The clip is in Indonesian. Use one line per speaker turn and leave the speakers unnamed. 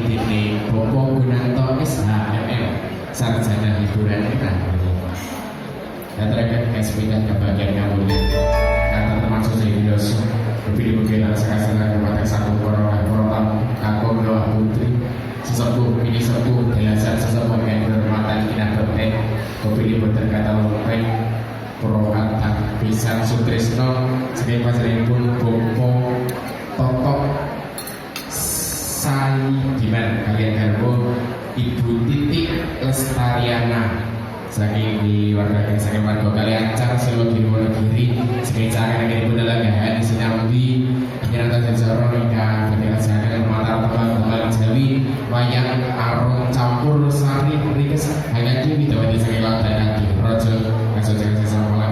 ini Bopo Gunanto SHMM Sarjana Hiburan Etan. Dan terkait kesempatan kebagian kamu karena termasuk Seidos lebih mungkin sekasana kepada satu orang kakung doa putri sesepuh ini sepuh delasan sesepuh yang berhormatan kinabekten kepilih berkata lompai Purwokerto Pisang Sutrisno sebagai pasaripun Bopo Totok Sai Diman kalian garbo Ibu Titik Lestariana saking di warga saking warga kalian acara sewa di Wonogiri sebagai cara yang ibu dalam ya di sinambi akhirnya tak jauh hingga ketika saya mata teman-teman Jawi wayang arung campur sari berikas hanya kini dapat disegel dan nanti rojo kasus yang sama